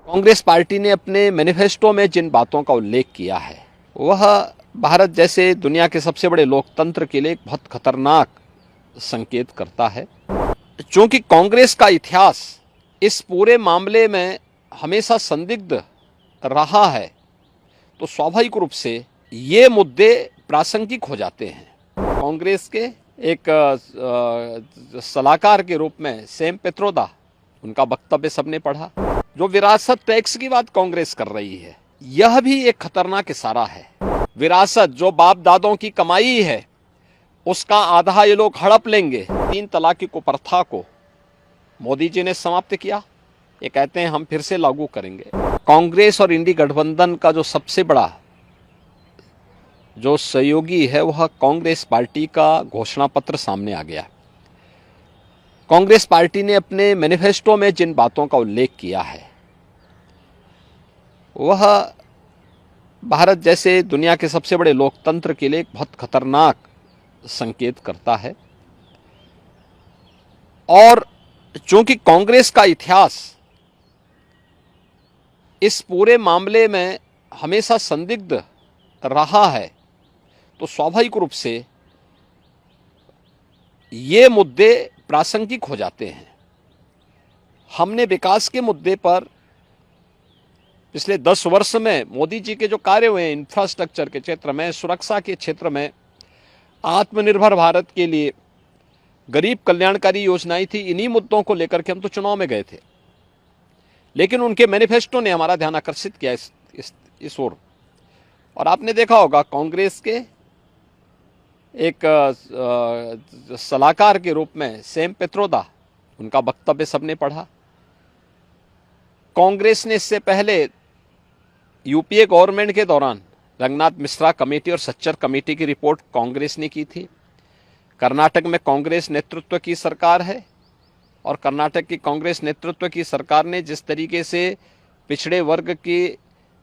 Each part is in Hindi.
कांग्रेस पार्टी ने अपने मैनिफेस्टो में जिन बातों का उल्लेख किया है वह भारत जैसे दुनिया के सबसे बड़े लोकतंत्र के लिए एक बहुत खतरनाक संकेत करता है। चूंकि कांग्रेस का इतिहास इस पूरे मामले में हमेशा संदिग्ध रहा है, तो स्वाभाविक रूप से ये मुद्दे प्रासंगिक हो जाते हैं। कांग्रेस के एक सलाहकार के रूप में सैम पित्रोदा, उनका वक्तव्य सबने पढ़ा। जो विरासत टैक्स की बात कांग्रेस कर रही है, यह भी एक खतरनाक इशारा है। विरासत जो बाप दादों की कमाई है, उसका आधा ये लोग हड़प लेंगे। 3 तलाक की कुप्रथा को मोदी जी ने समाप्त किया, ये कहते हैं हम फिर से लागू करेंगे। कांग्रेस और इंडी गठबंधन का जो सबसे बड़ा जो सहयोगी है वह कांग्रेस पार्टी का घोषणा पत्र सामने आ गया। कांग्रेस पार्टी ने अपने मैनिफेस्टो में जिन बातों का उल्लेख किया है वह भारत जैसे दुनिया के सबसे बड़े लोकतंत्र के लिए एक बहुत खतरनाक संकेत करता है। और चूंकि कांग्रेस का इतिहास इस पूरे मामले में हमेशा संदिग्ध रहा है, तो स्वाभाविक रूप से ये मुद्दे प्रासंगिक हो जाते हैं। हमने विकास के मुद्दे पर पिछले 10 वर्ष में मोदी जी के जो कार्य हुए हैं, इंफ्रास्ट्रक्चर के क्षेत्र में, सुरक्षा के क्षेत्र में, आत्मनिर्भर भारत के लिए गरीब कल्याणकारी योजनाएं थी, इन्हीं मुद्दों को लेकर के हम तो चुनाव में गए थे। लेकिन उनके मैनिफेस्टो ने हमारा ध्यान आकर्षित किया इस ओर। और आपने देखा होगा कांग्रेस के एक सलाहकार के रूप में सैम पित्रोदा, उनका वक्तव्य सबने पढ़ा। कांग्रेस ने इससे पहले यूपीए गवर्नमेंट के दौरान रंगनाथ मिश्रा कमेटी और सच्चर कमेटी की रिपोर्ट कांग्रेस ने की थी। कर्नाटक में कांग्रेस नेतृत्व की सरकार है और कर्नाटक की कांग्रेस नेतृत्व की सरकार ने जिस तरीके से पिछड़े वर्ग के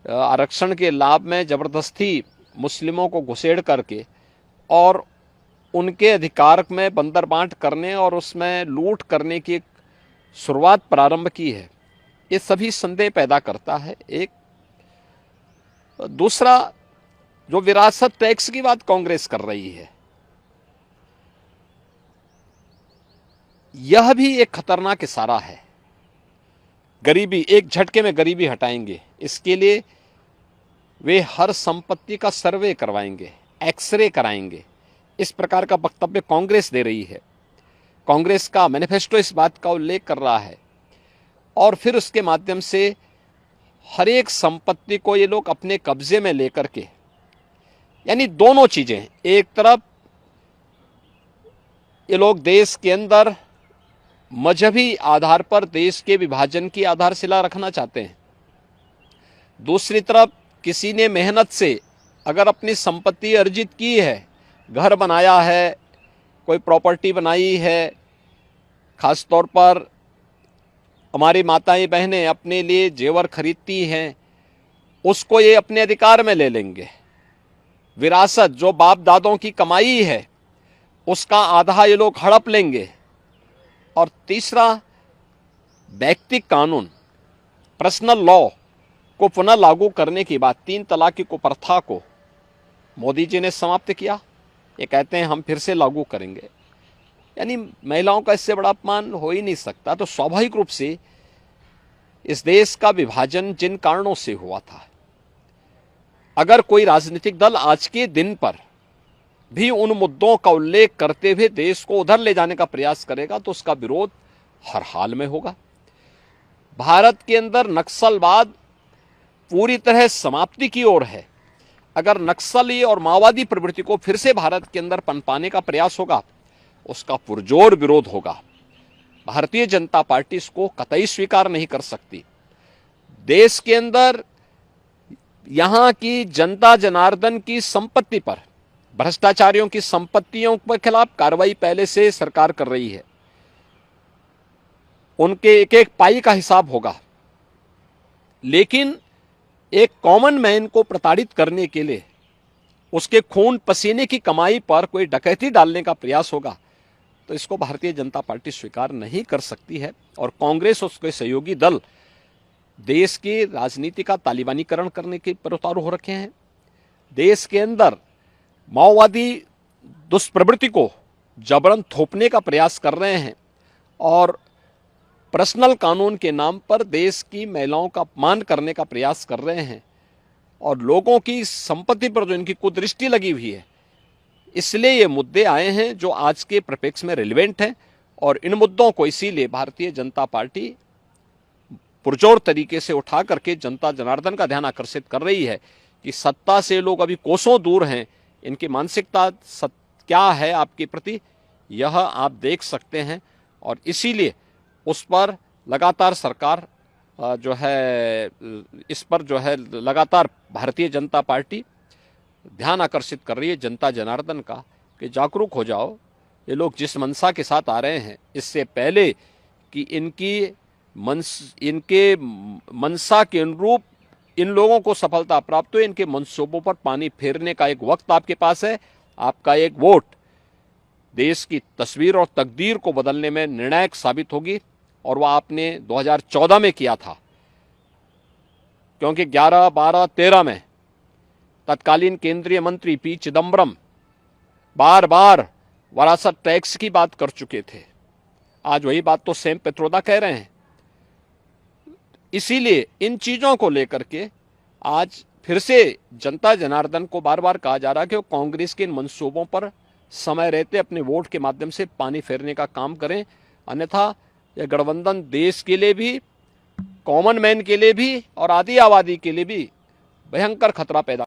आरक्षण के लाभ में जबरदस्ती मुस्लिमों को घुसेड़ करके और उनके अधिकार में बंदरबांट करने और उसमें लूट करने की शुरुआत प्रारंभ की है, ये सभी संदेह पैदा करता है। एक दूसरा, जो विरासत टैक्स की बात कांग्रेस कर रही है, यह भी एक खतरनाक इशारा है। गरीबी, एक झटके में गरीबी हटाएंगे, इसके लिए वे हर संपत्ति का सर्वे करवाएंगे, एक्सरे कराएंगे, इस प्रकार का वक्तव्य कांग्रेस दे रही है। कांग्रेस का मैनिफेस्टो इस बात का उल्लेख कर रहा है और फिर उसके माध्यम से हर एक संपत्ति को ये लोग अपने कब्जे में लेकर के, यानी दोनों चीजें, एक तरफ ये लोग देश के अंदर मजहबी आधार पर देश के विभाजन की आधारशिला रखना चाहते हैं, दूसरी तरफ किसी ने मेहनत से अगर अपनी संपत्ति अर्जित की है, घर बनाया है, कोई प्रॉपर्टी बनाई है, खास तौर पर हमारी माताएं बहनें अपने लिए जेवर खरीदती हैं, उसको ये अपने अधिकार में ले लेंगे। विरासत जो बाप दादों की कमाई है, उसका आधा ये लोग हड़प लेंगे। और तीसरा, व्यक्तिगत कानून, पर्सनल लॉ को पुनः लागू करने की बात, 3 तलाक की कुप्रथा को मोदी जी ने समाप्त किया, ये कहते हैं हम फिर से लागू करेंगे। यानी महिलाओं का इससे बड़ा अपमान हो ही नहीं सकता। तो स्वाभाविक रूप से इस देश का विभाजन जिन कारणों से हुआ था, अगर कोई राजनीतिक दल आज के दिन पर भी उन मुद्दों का उल्लेख करते हुए देश को उधर ले जाने का प्रयास करेगा, तो उसका विरोध हर हाल में होगा। भारत के अंदर नक्सलवाद पूरी तरह समाप्ति की ओर है। अगर नक्सली और माओवादी प्रवृत्ति को फिर से भारत के अंदर पनपाने का प्रयास होगा, उसका पुरजोर विरोध होगा। भारतीय जनता पार्टी इसको कतई स्वीकार नहीं कर सकती। देश के अंदर यहां की जनता जनार्दन की संपत्ति पर, भ्रष्टाचारियों की संपत्तियों के खिलाफ कार्रवाई पहले से सरकार कर रही है। उनके एक एक पाई का हिसाब होगा। लेकिन एक कॉमन मैन को प्रताड़ित करने के लिए, उसके खून पसीने की कमाई पर कोई डकैती डालने का प्रयास होगा, तो इसको भारतीय जनता पार्टी स्वीकार नहीं कर सकती है। और कांग्रेस और उसके सहयोगी दल देश की राजनीति का तालिबानीकरण करने के पर उतारू हो रखे हैं। देश के अंदर माओवादी दुष्प्रवृत्ति को जबरन थोपने का प्रयास कर रहे हैं और पर्सनल कानून के नाम पर देश की महिलाओं का अपमान करने का प्रयास कर रहे हैं और लोगों की संपत्ति पर जो इनकी कुदृष्टि लगी हुई है, इसलिए ये मुद्दे आए हैं जो आज के परिप्रेक्ष्य में रिलेवेंट हैं। और इन मुद्दों को इसीलिए भारतीय जनता पार्टी पुरजोर तरीके से उठा करके जनता जनार्दन का ध्यान आकर्षित कर रही है कि सत्ता से लोग अभी कोसों दूर हैं, इनकी मानसिकता क्या है आपके प्रति, यह आप देख सकते हैं। और इसीलिए उस पर लगातार सरकार जो है, इस पर जो है लगातार भारतीय जनता पार्टी ध्यान आकर्षित कर रही है जनता जनार्दन का कि जागरूक हो जाओ। ये लोग जिस मंशा के साथ आ रहे हैं, इससे पहले कि इनके मंशा के अनुरूप इन लोगों को सफलता प्राप्त हो, इनके मंसूबों पर पानी फेरने का एक वक्त आपके पास है। आपका एक वोट देश की तस्वीर और तकदीर को बदलने में निर्णायक साबित होगी और वह आपने 2014 में किया था, क्योंकि 11, 12, 13 में तत्कालीन केंद्रीय मंत्री पी चिदम्बरम बार बार वरासत टैक्स की बात कर चुके थे। आज वही बात तो सैम पित्रोदा कह रहे हैं। इसीलिए इन चीजों को लेकर के आज फिर से जनता जनार्दन को बार बार कहा जा रहा है कि वो कांग्रेस के इन मंसूबों पर समय रहते अपने वोट के माध्यम से पानी फेरने का काम करें, अन्यथा यह गठबंधन देश के लिए भी, कॉमन मैन के लिए भी और आदि आबादी के लिए भी भयंकर खतरा पैदा